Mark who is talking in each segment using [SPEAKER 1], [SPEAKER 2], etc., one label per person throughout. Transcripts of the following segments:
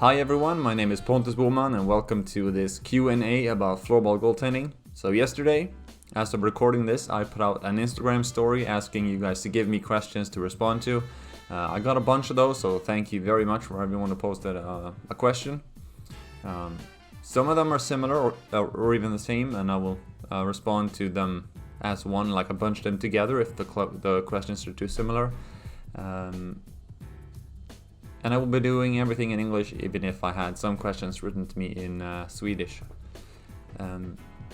[SPEAKER 1] Hi everyone, my name is Pontus Boman and welcome to this Q&A about floorball goaltending. So yesterday, as of recording this, I put out an Instagram story asking you guys to give me questions to respond to. I got a bunch of those, so thank you very much for everyone who posted a question. Some of them are similar or even the same, and I will respond to them as one, like I bunched them together if the questions are too similar. And I will be doing everything in English, even if I had some questions written to me in Swedish.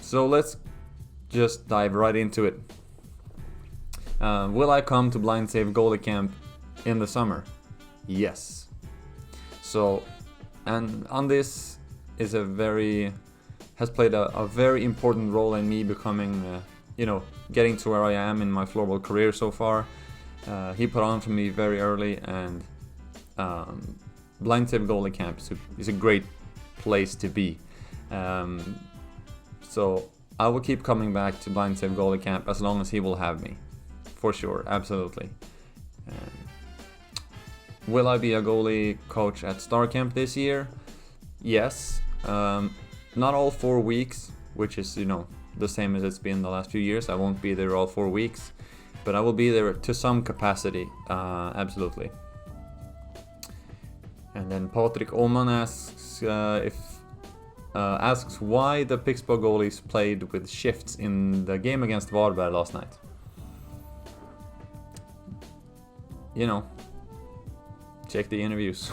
[SPEAKER 1] So let's just dive right into it. Will I come to Blind Save Goalie Camp in the summer? Yes. So, and on this is has played a very important role in me becoming, getting to where I am in my floorball career so far. He put on for me very early, and Blind Save Goalie Camp is a great place to be. So I will keep coming back to Blind Save Goalie Camp as long as he will have me. For sure, absolutely. Will I be a goalie coach at Star Camp this year? Yes. Not all 4 weeks, which is, the same as it's been the last few years. I won't be there all 4 weeks, but I will be there to some capacity, absolutely. And then Patrick Oman asks why the Pixbo goalies played with shifts in the game against Varberg last night. Check the interviews.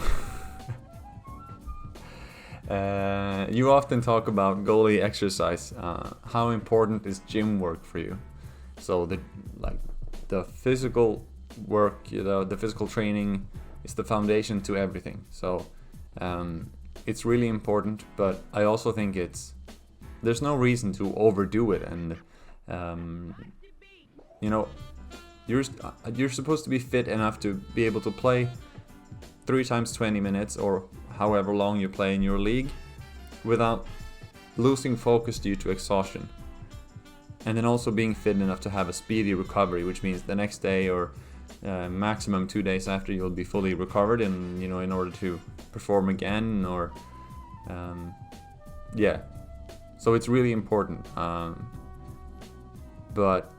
[SPEAKER 1] You often talk about goalie exercise. How important is gym work for you? So the physical work, the physical training is the foundation to everything. So it's really important, but I also think there's no reason to overdo it. And you're supposed to be fit enough to be able to play 3 times 20 minutes or however long you play in your league without losing focus due to exhaustion. And then also being fit enough to have a speedy recovery, which means the next day or maximum 2 days after you'll be fully recovered, and in order to perform again so it's really important. But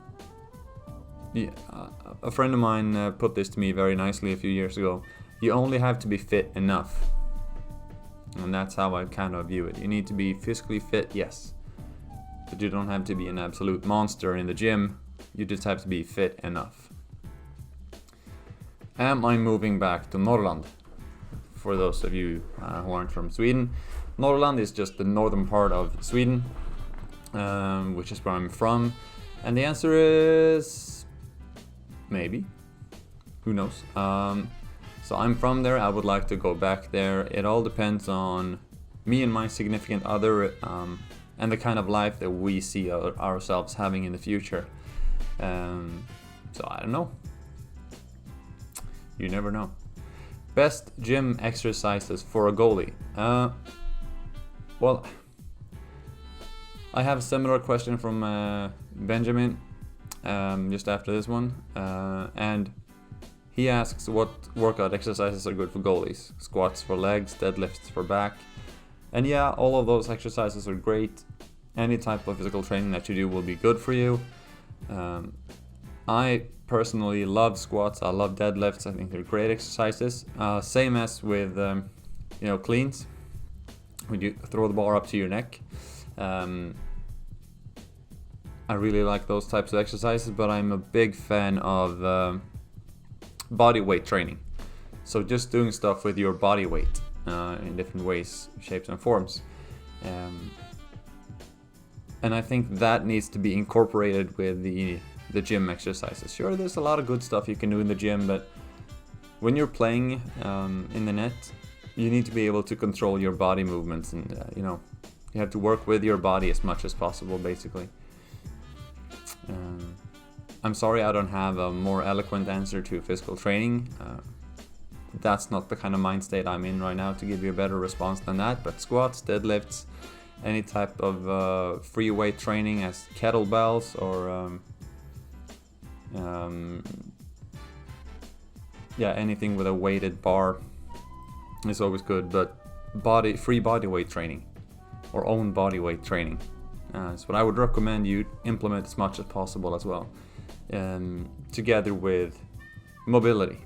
[SPEAKER 1] a friend of mine put this to me very nicely a few years ago. You only have to be fit enough, and that's how I kind of view it. You need to be physically fit, yes, but you don't have to be an absolute monster in the gym. You just have to be fit enough. Am I moving back to Norrland? For those of you who aren't from Sweden, Norrland is just the northern part of Sweden, which is where I'm from. And the answer is maybe. Who knows? So I'm from there. I would like to go back there. It all depends on me and my significant other, and the kind of life that we see ourselves having in the future. So I don't know. You never know. Best gym exercises for a goalie. Well, I have a similar question from Benjamin just after this one. And he asks what workout exercises are good for goalies. Squats for legs, deadlifts for back. And yeah, all of those exercises are great. Any type of physical training that you do will be good for you. I personally love squats. I love deadlifts. I think they're great exercises. Same as with cleans. When you throw the bar up to your neck. I really like those types of exercises, but I'm a big fan of body weight training. So just doing stuff with your body weight in different ways, shapes and forms. And I think that needs to be incorporated with the gym exercises. Sure, there's a lot of good stuff you can do in the gym, but when you're playing in the net, you need to be able to control your body movements, and you have to work with your body as much as possible, basically. I'm sorry I don't have a more eloquent answer to physical training. That's not the kind of mind state I'm in right now to give you a better response than that, but squats, deadlifts, any type of free weight training as kettlebells or anything with a weighted bar is always good. But free body weight training or own body weight training. It's what I would recommend you implement as much as possible as well, together with mobility.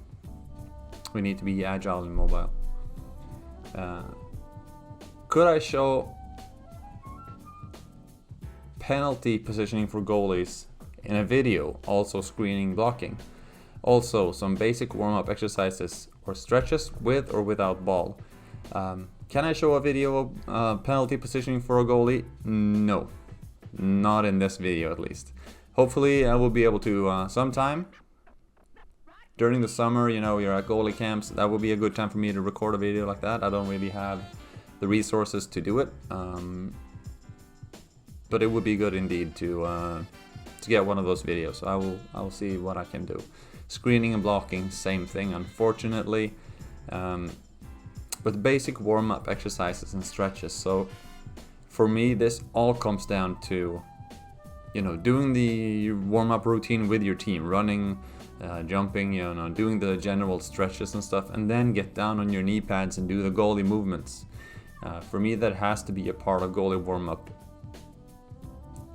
[SPEAKER 1] We need to be agile and mobile. Could I show penalty positioning for goalies in a video, also screening blocking? Also some basic warm-up exercises or stretches with or without ball. Can I show a video of penalty positioning for a goalie? No, not in this video at least. Hopefully I will be able to sometime during the summer. You're at goalie camps, that will be a good time for me to record a video like that. I don't really have the resources to do it, but it would be good indeed to get one of those videos. So I will see what I can do. Screening and blocking, same thing, unfortunately. But basic warm-up exercises and stretches. So for me, this all comes down to doing the warm-up routine with your team, running, jumping, doing the general stretches and stuff, and then get down on your knee pads and do the goalie movements. For me, that has to be a part of goalie warm-up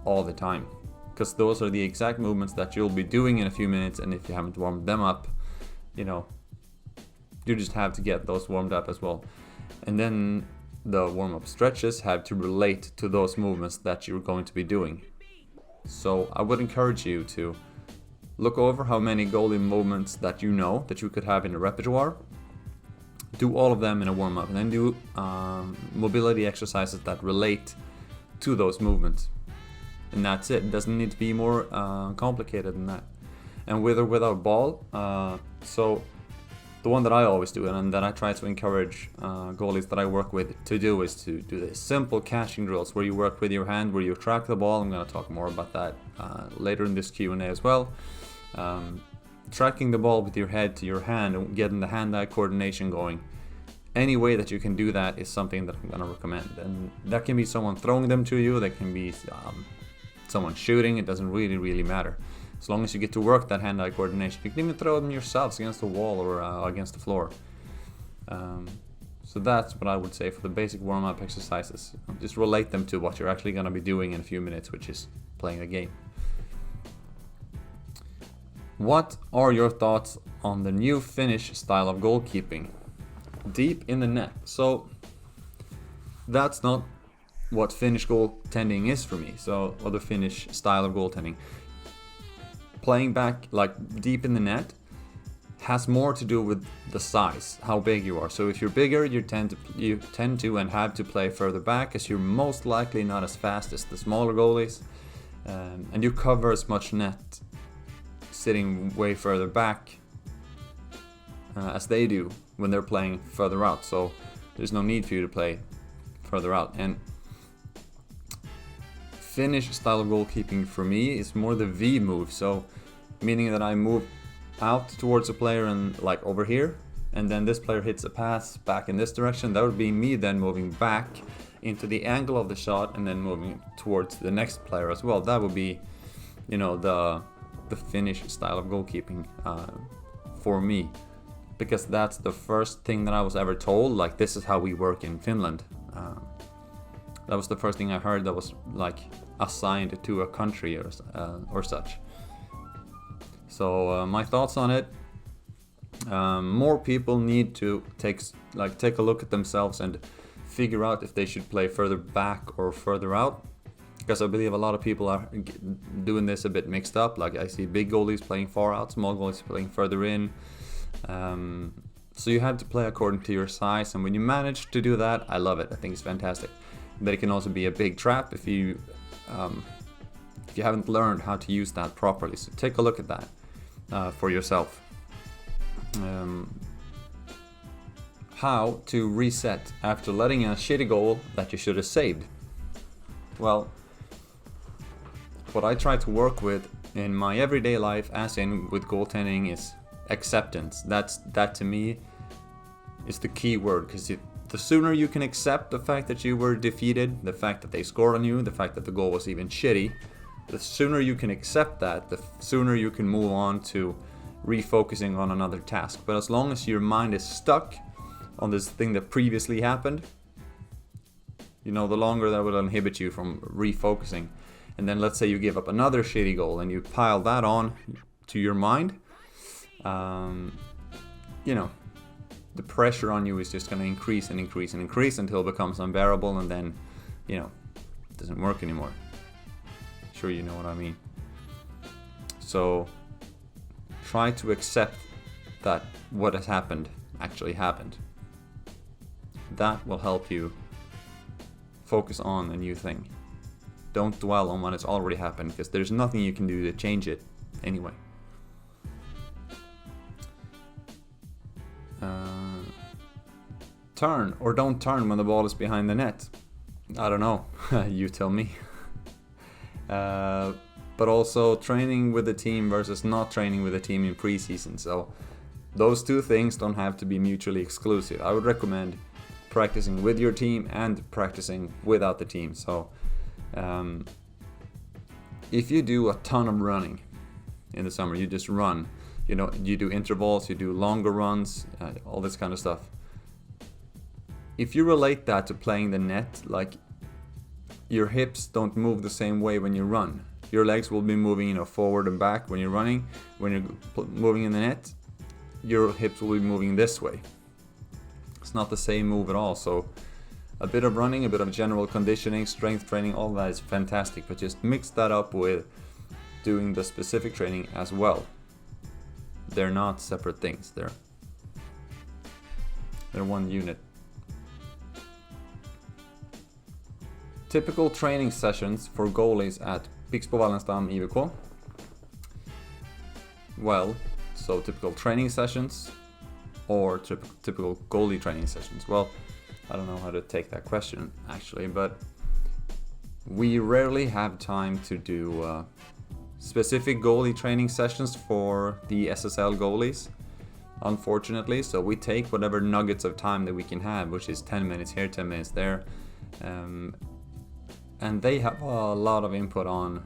[SPEAKER 1] all the time, because those are the exact movements that you'll be doing in a few minutes, and if you haven't warmed them up, you just have to get those warmed up as well. And then the warm-up stretches have to relate to those movements that you're going to be doing. So I would encourage you to look over how many goalie movements that that you could have in a repertoire. Do all of them in a warm-up, and then do mobility exercises that relate to those movements. And that's it. It doesn't need to be more complicated than that. And with or without ball, so the one that I always do and that I try to encourage goalies that I work with to do is to do the simple catching drills where you work with your hand, where you track the ball. I'm going to talk more about that later in this Q&A as well. Tracking the ball with your head to your hand and getting the hand-eye coordination going. Any way that you can do that is something that I'm going to recommend. And that can be someone throwing them to you, that can be someone shooting. It doesn't really matter. As long as you get to work that hand-eye coordination. You can even throw them yourselves against the wall or against the floor. So that's what I would say for the basic warm-up exercises. Just relate them to what you're actually going to be doing in a few minutes, which is playing a game. What are your thoughts on the new Finnish style of goalkeeping? Deep in the net. So that's not what Finnish goaltending is for me. So, or the Finnish style of goaltending. Playing back like deep in the net has more to do with the size, how big you are. So if you're bigger, you tend to and have to play further back, as you're most likely not as fast as the smaller goalies, and you cover as much net sitting way further back as they do when they're playing further out. So there's no need for you to play further out. And Finnish style of goalkeeping for me is more the V move, so meaning that I move out towards a player and like over here, and then this player hits a pass back in this direction. That would be me then moving back into the angle of the shot and then moving towards the next player as well. That would be, the Finnish style of goalkeeping for me, because that's the first thing that I was ever told, like this is how we work in Finland. That was the first thing I heard that was like assigned to a country or such. So my thoughts on it: more people need to take a look at themselves and figure out if they should play further back or further out. Because I believe a lot of people are doing this a bit mixed up. Like I see big goalies playing far out, small goalies playing further in. So you have to play according to your size, and when you manage to do that, I love it. I think it's fantastic. But it can also be a big trap if you haven't learned how to use that properly. So take a look at that for yourself. How to reset after letting a shitty goal that you should have saved. Well, what I try to work with in my everyday life, as in with goaltending, is acceptance. That to me is the key word, because the sooner you can accept the fact that you were defeated, the fact that they scored on you, the fact that the goal was even shitty, the sooner you can accept that, the sooner you can move on to refocusing on another task. But as long as your mind is stuck on this thing that previously happened, the longer that will inhibit you from refocusing. And then let's say you give up another shitty goal and you pile that on to your mind. The pressure on you is just going to increase and increase and increase until it becomes unbearable, and then, it doesn't work anymore. Sure, you know what I mean. So try to accept that what has happened actually happened. That will help you focus on a new thing. Don't dwell on what has already happened, because there's nothing you can do to change it anyway. Turn or don't turn when the ball is behind the net. I don't know. You tell me. But also training with the team versus not training with the team in preseason. So those two things don't have to be mutually exclusive. I would recommend practicing with your team and practicing without the team. So if you do a ton of running in the summer, you just run, you do intervals, you do longer runs, all this kind of stuff. If you relate that to playing the net, like your hips don't move the same way when you run. Your legs will be moving, forward and back when you're running. When you're moving in the net, your hips will be moving this way. It's not the same move at all. So a bit of running, a bit of general conditioning, strength training, all that is fantastic, but just mix that up with doing the specific training as well. They're not separate things. They're one unit. Typical training sessions for goalies at Pixbo Wallenstam IVK. Well, so typical training sessions or typical goalie training sessions. Well, I don't know how to take that question actually, but we rarely have time to do specific goalie training sessions for the SSL goalies, unfortunately. So we take whatever nuggets of time that we can have, which is 10 minutes here, 10 minutes there. And they have a lot of input on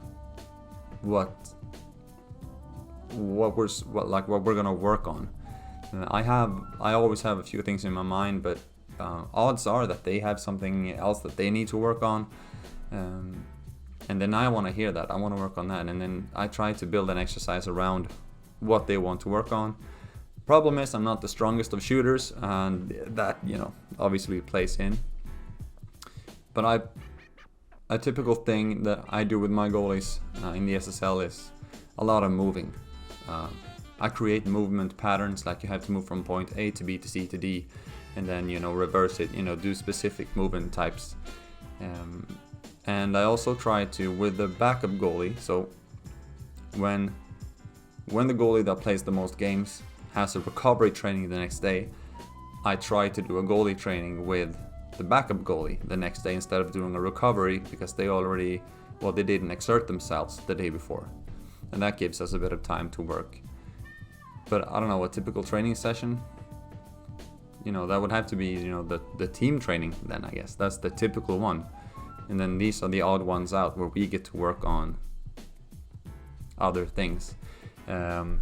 [SPEAKER 1] what we're gonna work on. I always have a few things in my mind, but odds are that they have something else that they need to work on, and then I want to hear that. I want to work on that, and then I try to build an exercise around what they want to work on. Problem is, I'm not the strongest of shooters, and that obviously plays in. But a typical thing that I do with my goalies in the SSL is a lot of moving. I create movement patterns, like you have to move from point A to B to C to D, and then reverse it, do specific movement types. And I also try to, with the backup goalie, so when the goalie that plays the most games has a recovery training the next day, I try to do a goalie training with the backup goalie the next day instead of doing a recovery, because they didn't exert themselves the day before, and that gives us a bit of time to work. But I don't know, a typical training session, that would have to be the team training then, I guess. That's the typical one, and then these are the odd ones out where we get to work on other things. And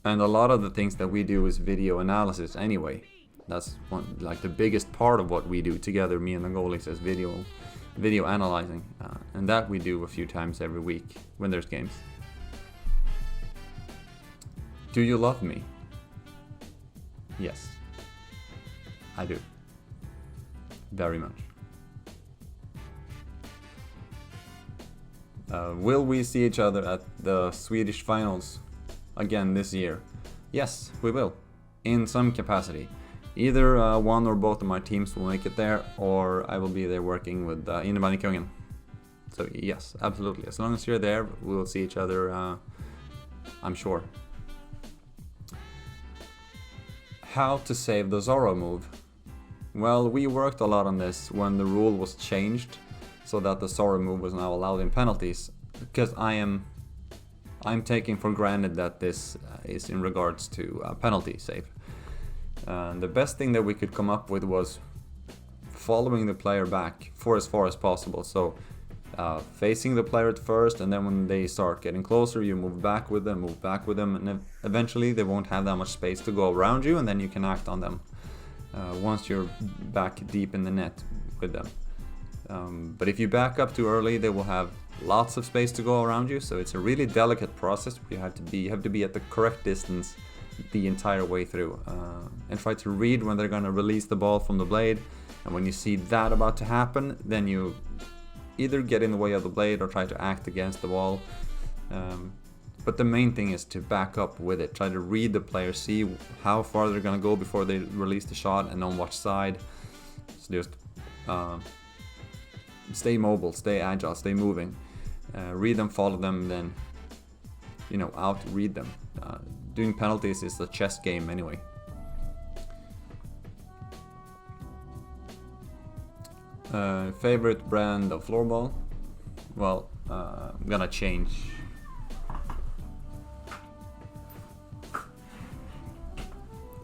[SPEAKER 1] a lot of the things that we do is video analysis anyway. That's the biggest part of what we do together, me and the goalies, is video analyzing, and that we do a few times every week when there's games. Do you love me? Yes, I do. Very much. Will we see each other at the Swedish finals again this year? Yes, we will, in some capacity. Either one or both of my teams will make it there, or I will be there working with Innebandykungen. So yes, absolutely. As long as you're there, we will see each other, I'm sure. How to save the Zorro move? Well, we worked a lot on this when the rule was changed, so that the Zorro move was now allowed in penalties, because I'm taking for granted that this is in regards to penalty save. The best thing that we could come up with was following the player back for as far as possible. So facing the player at first, and then when they start getting closer, you move back with them, and eventually they won't have that much space to go around you, and then you can act on them. once you're back deep in the net with them. But if you back up too early, they will have lots of space to go around you, so it's a really delicate process. You have to be at the correct distance the entire way through, and try to read when they're going to release the ball from the blade. And when you see that about to happen, then you either get in the way of the blade or try to act against the ball. But the main thing is to back up with it. Try to read the player, see how far they're going to go before they release the shot and on what side. So just stay mobile, stay agile, stay moving. Read them, follow them, then out-read them. Doing penalties is a chess game anyway. Favorite brand of floorball? Well, I'm gonna change.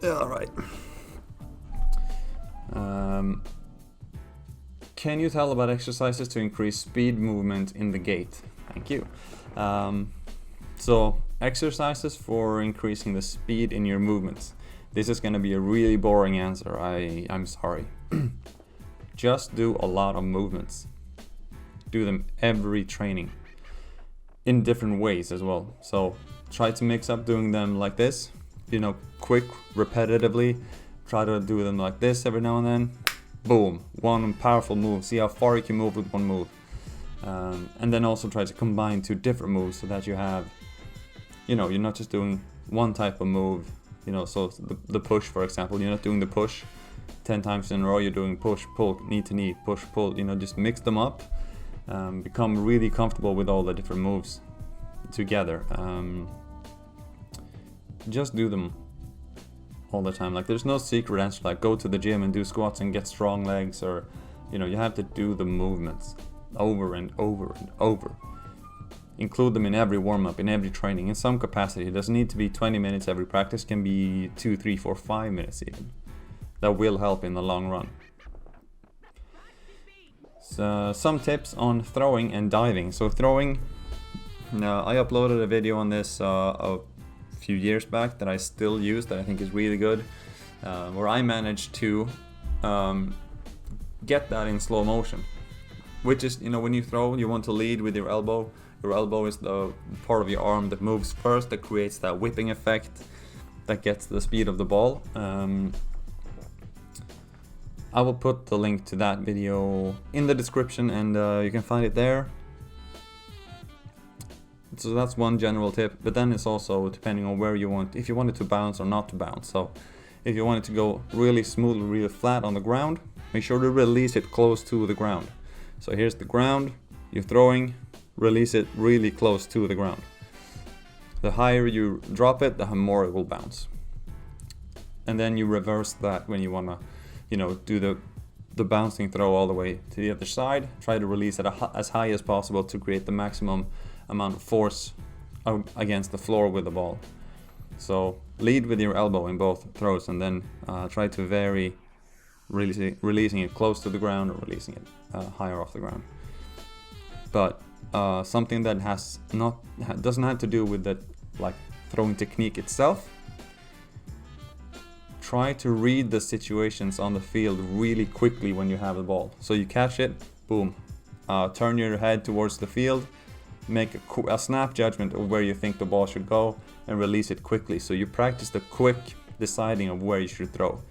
[SPEAKER 1] Alright. Can you tell about exercises to increase speed movement in the gait? Thank you. So, exercises for increasing the speed in your movements. This is going to be a really boring answer. I'm sorry. Just do a lot of movements. Do them every training in different ways as well. So try to mix up doing them like this, quick, repetitively. Try to do them like this every now and then. Boom, one powerful move. See how far you can move with one move. And then also try to combine two different moves so that you have, you're not just doing one type of move, so the push, for example, you're not doing the push 10 times in a row, you're doing push, pull, knee to knee, push, pull, just mix them up, become really comfortable with all the different moves together. Just do them all the time. Like, there's no secret answer, like go to the gym and do squats and get strong legs, or, you have to do the movements over and over and over. Include them in every warm-up, in every training, in some capacity. It doesn't need to be 20 minutes every practice, can be 2, 3, 4, 5 minutes even. That will help in the long run. So, some tips on throwing and diving. So throwing, I uploaded a video on this a few years back that I still use, that I think is really good, where I managed to get that in slow motion. Which is, when you throw, you want to lead with your elbow. Your elbow is the part of your arm that moves first, that creates that whipping effect, that gets the speed of the ball. I will put the link to that video in the description, and you can find it there. So that's one general tip, but then it's also depending on where you want, if you want it to bounce or not to bounce. So if you want it to go really smooth, really flat on the ground, make sure to release it close to the ground. So here's the ground, you're throwing, release it really close to the ground. The higher you drop it, the more it will bounce. And then you reverse that when you want to, do the bouncing throw all the way to the other side. Try to release it as high as possible to create the maximum amount of force against the floor with the ball. So lead with your elbow in both throws, and then try to vary releasing it close to the ground or releasing it higher off the ground. But something that doesn't have to do with the throwing technique itself. Try to read the situations on the field really quickly when you have the ball. So you catch it, boom, turn your head towards the field, make a snap judgment of where you think the ball should go, and release it quickly. So you practice the quick deciding of where you should throw,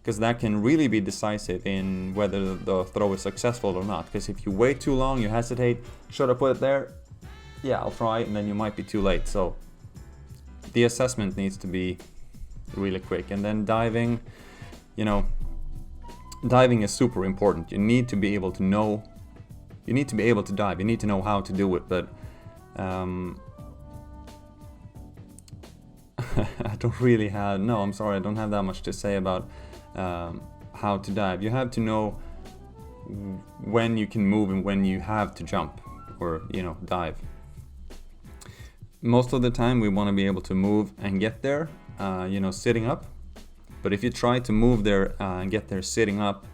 [SPEAKER 1] because that can really be decisive in whether the throw is successful or not. Because if you wait too long, you hesitate, should I put it there? Yeah, I'll try it, and then you might be too late. So the assessment needs to be really quick. And then diving, diving is super important. You need to be able to know, you need to be able to dive, you need to know how to do it. But I don't have that much to say about how to dive. You have to know when you can move and when you have to jump or dive. Most of the time we want to be able to move and get there sitting up. But if you try to move there and get there sitting up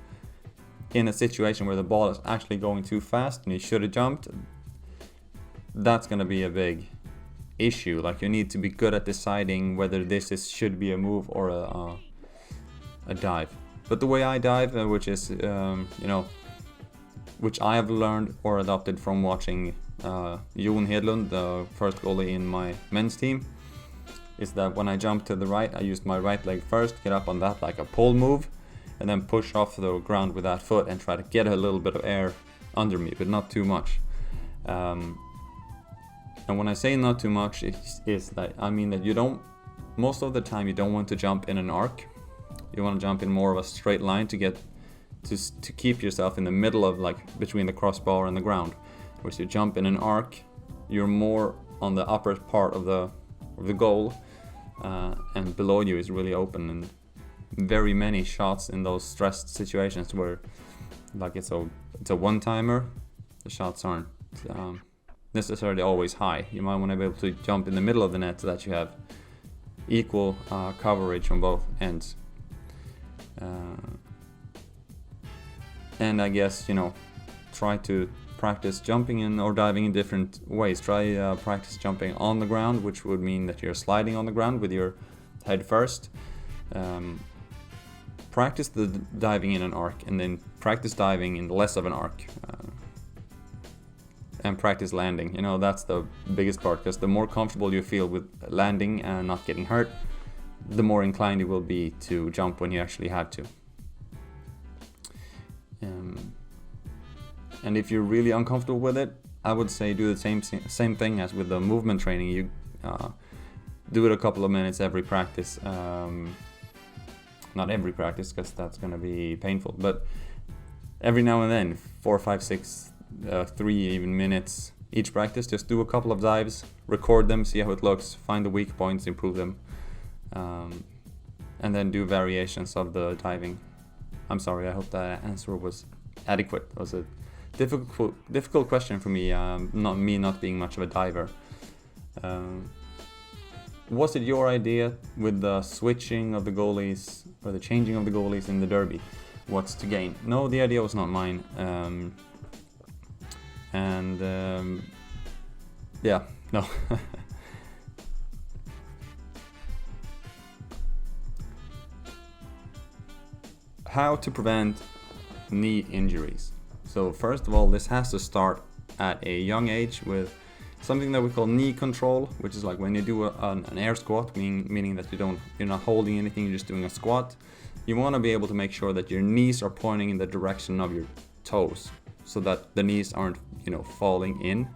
[SPEAKER 1] in a situation where the ball is actually going too fast and you should have jumped, that's going to be a big issue. Like, you need to be good at deciding whether this should be a move or a dive. But the way I dive, which is which I have learned or adopted from watching Jon Hedlund, the first goalie in my men's team, is that when I jump to the right, I use my right leg first, get up on that like a pole move, and then push off the ground with that foot and try to get a little bit of air under me, but not too much. And when I say not too much, is that I mean that most of the time you don't want to jump in an arc. You want to jump in more of a straight line to get to keep yourself in the middle of, like, between the crossbar and the ground. Whereas you jump in an arc, you're more on the upper part of the goal, and below you is really open. And very many shots in those stressed situations where, like, it's a one-timer, the shots aren't necessarily always high. You might want to be able to jump in the middle of the net so that you have equal coverage on both ends. And I guess, try to practice jumping in or diving in different ways. Try practice jumping on the ground, which would mean that you're sliding on the ground with your head first. Practice the diving in an arc, and then practice diving in less of an arc. And practice landing. That's the biggest part, because the more comfortable you feel with landing and not getting hurt, the more inclined you will be to jump when you actually have to. And if you're really uncomfortable with it, I would say do the same thing as with the movement training. You do it a couple of minutes every practice. Not every practice, because that's going to be painful, but every now and then, 4, 5, 6, 3 even minutes each practice. Just do a couple of dives, record them, see how it looks, find the weak points, improve them, and then do variations of the diving. I'm sorry, I hope that answer was adequate. It was a difficult question for me, not being much of a diver. Was it your idea with the switching of the goalies or the changing of the goalies in the derby? What's to gain? No, the idea was not mine. Yeah, no. How to prevent knee injuries. So first of all, this has to start at a young age with something that we call knee control, which is like when you do an air squat, meaning that you're not holding anything, you're just doing a squat. You want to be able to make sure that your knees are pointing in the direction of your toes, so that the knees aren't, falling in,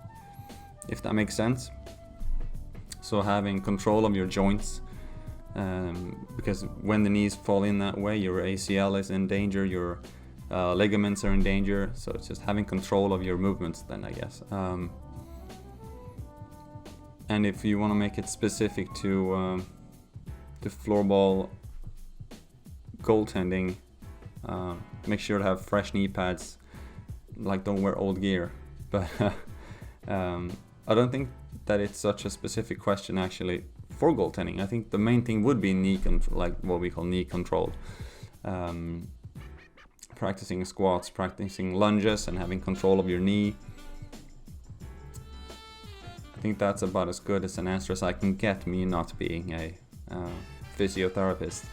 [SPEAKER 1] if that makes sense. So having control of your joints, because when the knees fall in that way, your ACL is in danger, your ligaments are in danger. So it's just having control of your movements then, I guess. And if you want to make it specific to floorball goaltending, make sure to have fresh knee pads. Like, don't wear old gear. But I don't think that it's such a specific question actually for goaltending. I think the main thing would be like what we call knee control. Practicing squats, practicing lunges, and having control of your knee. I think that's about as good as an answer as I can get, me not being a physiotherapist.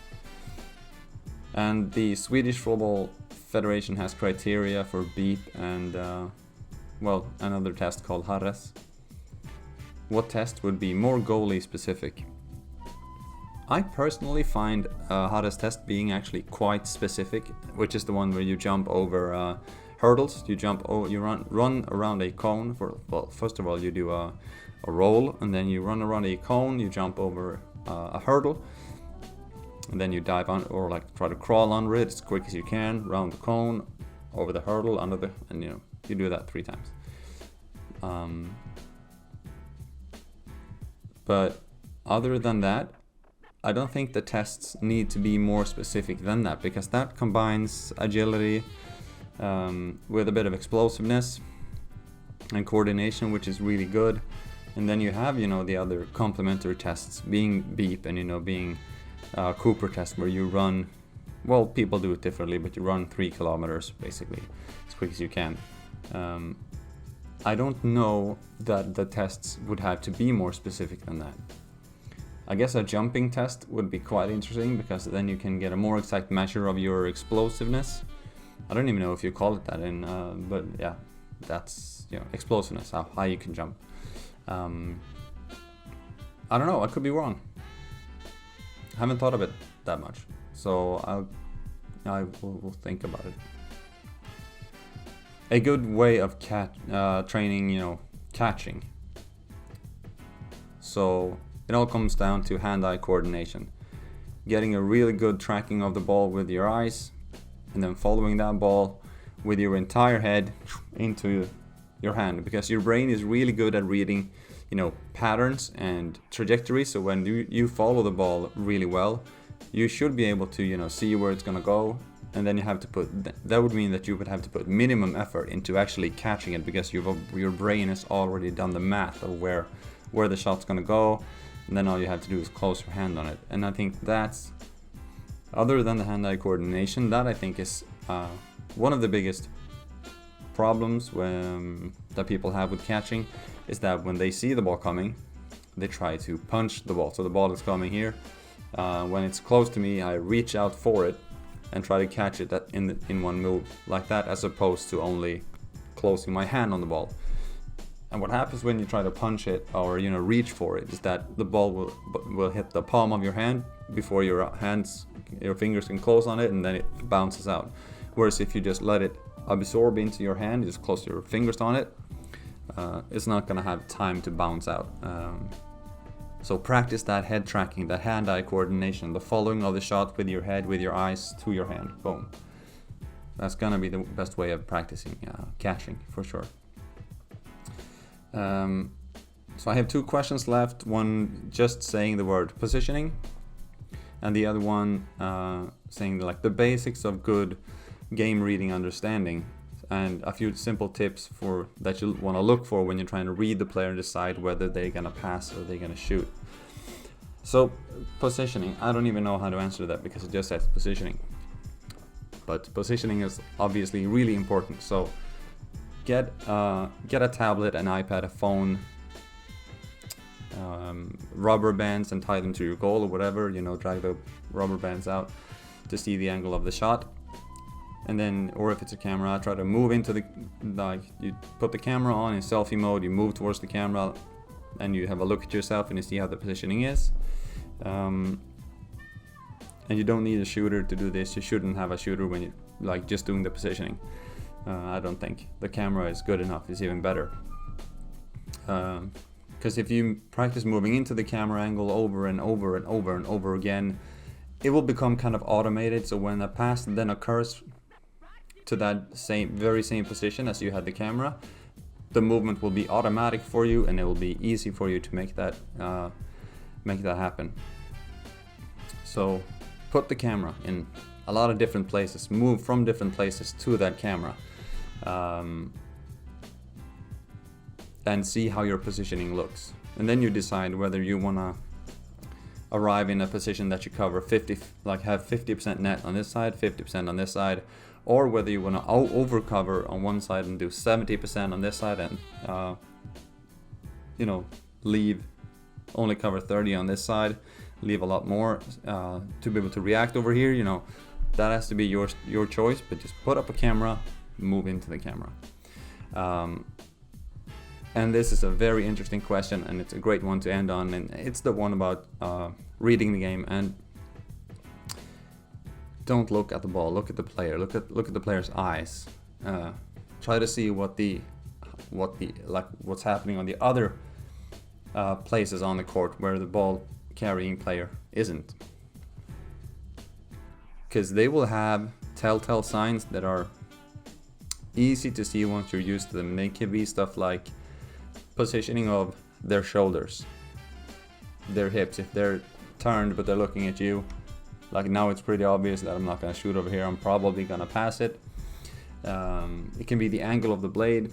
[SPEAKER 1] And the Swedish Floorball Federation has criteria for beep and another test called Harris. What test would be more goalie specific? I personally find Harris test being actually quite specific, which is the one where you jump over hurdles. You run around a cone. First of all, you do a roll, and then you run around a cone. You jump over a hurdle, and then you dive on, or like try to crawl under it as quick as you can, around the cone, over the hurdle, and you do that 3 times. But other than that, I don't think the tests need to be more specific than that, because that combines agility with a bit of explosiveness and coordination, which is really good. And then you have, the other complementary tests, being beep and, being Cooper test, where you run, well, people do it differently, but you run 3 kilometers basically as quick as you can. I don't know that the tests would have to be more specific than that. I guess a jumping test would be quite interesting, because then you can get a more exact measure of your explosiveness. I don't even know if you call it that but yeah, that's, you know, explosiveness, how high you can jump. I don't know, I could be wrong. I haven't thought of it that much, so I will think about it. A good way of training, you know, catching. So it all comes down to hand-eye coordination. Getting a really good tracking of the ball with your eyes, and then following that ball with your entire head into your hand, because your brain is really good at reading, you know, patterns and trajectories. So when you follow the ball really well, you should be able to, you know, see where it's gonna go, and then you have to that would mean that you would have to put minimum effort into actually catching it, because your brain has already done the math of where the shot's gonna go, and then all you have to do is close your hand on it. And I think that's, other than the hand-eye coordination, that I think is one of the biggest problems that people have with catching, is that when they see the ball coming, they try to punch the ball. So the ball is coming here. When it's close to me, I reach out for it and try to catch it in one move like that, as opposed to only closing my hand on the ball. And what happens when you try to punch it, or, you know, reach for it, is that the ball will hit the palm of your hand before your fingers can close on it, and then it bounces out. Whereas if you just let it absorb into your hand, you just close your fingers on it, it's not gonna have time to bounce out. So practice that head tracking, that hand-eye coordination, the following of the shot with your head, with your eyes to your hand. Boom. That's gonna be the best way of practicing catching, for sure. So I have 2 questions left. One just saying the word positioning, and the other one saying like the basics of good game reading understanding, and a few simple tips that you want to look for when you're trying to read the player and decide whether they're gonna pass or they're gonna shoot. So positioning, I don't even know how to answer that, because it just says positioning. But positioning is obviously really important. So get a tablet, an iPad, a phone, rubber bands, and tie them to your goal or whatever, you know, drag the rubber bands out to see the angle of the shot. And then, or if it's a camera, try to move into you put the camera on in selfie mode, you move towards the camera, and you have a look at yourself and you see how the positioning is. And you don't need a shooter to do this. You shouldn't have a shooter when you just doing the positioning. I don't think the camera is good enough. It's even better, because if you practice moving into the camera angle over and over and over and over again, it will become kind of automated. So when a pass then occurs to that very same position as you had the camera, the movement will be automatic for you, and it will be easy for you to make that happen. So put the camera in a lot of different places, move from different places to that camera, and see how your positioning looks. And then you decide whether you want to arrive in a position that you cover have 50% net on this side, 50% on this side, or whether you want to overcover on one side and do 70% on this side, and only cover 30 on this side, leave a lot more to be able to react over here. You know, that has to be your choice, but just put up a camera, move into the camera. And this is a very interesting question, and it's a great one to end on, and it's the one about reading the game. And don't look at the ball, look at the player, look at the player's eyes. Try to see what's happening on the other places on the court where the ball carrying player isn't, because they will have telltale signs that are easy to see once you're used to them. They can be stuff like positioning of their shoulders, their hips. If they're turned but they're looking at you, like now it's pretty obvious that I'm not going to shoot over here, I'm probably going to pass it. It can be the angle of the blade.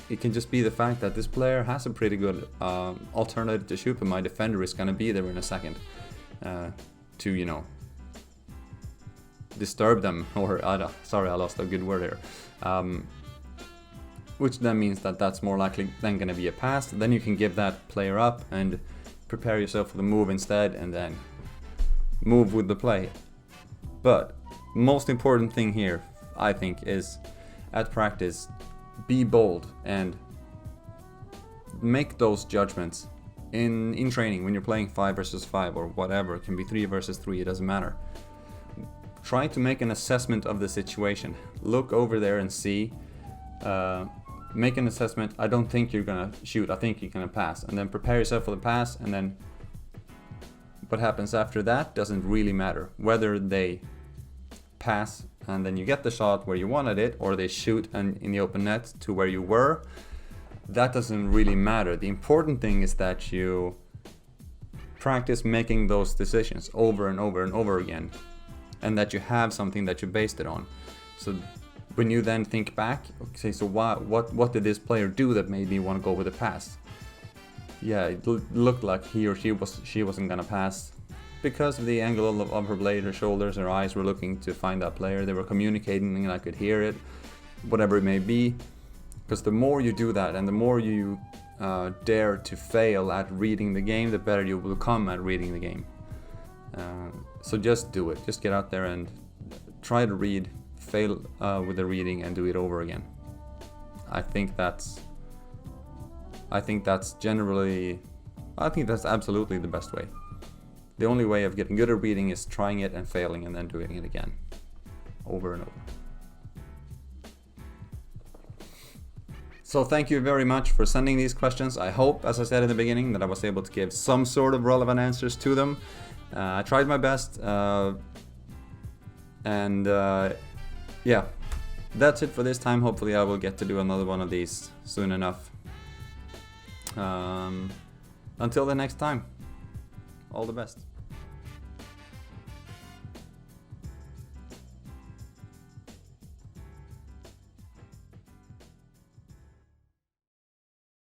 [SPEAKER 1] It can just be the fact that this player has a pretty good alternative to shoot, but my defender is going to be there in a second to disturb them, or I lost a good word here, which then means that that's more likely then going to be a pass. Then you can give that player up and prepare yourself for the move instead, and then move with the play. But most important thing here, I think, is at practice, be bold and make those judgments in training when you're playing 5 versus 5 or whatever. It can be 3 versus 3, it doesn't matter. Try to make an assessment of the situation. Look over there and see, make an assessment. I don't think you're gonna shoot, I think you're gonna pass, and then prepare yourself for the pass, and then what happens after that doesn't really matter. Whether they pass and then you get the shot where you wanted it, or they shoot and in the open net to where you were, that doesn't really matter. The important thing is that you practice making those decisions over and over and over again, and that you have something that you based it on. So when you then think back, okay, so what did this player do that made me want to go with the pass? Yeah, it looked like he or she wasn't gonna pass because of the angle of her blade, her shoulders, her eyes were looking to find that player. They were communicating and I could hear it, whatever it may be. Because the more you do that and the more you dare to fail at reading the game, the better you will become at reading the game. So just do it. Just get out there and try to read, fail with the reading, and do it over again. I think that's absolutely the best way. The only way of getting good at reading is trying it and failing and then doing it again, over and over. So thank you very much for sending these questions. I hope, as I said in the beginning, that I was able to give some sort of relevant answers to them. I tried my best, yeah, that's it for this time. Hopefully I will get to do another one of these soon enough. Until the next time, all the best.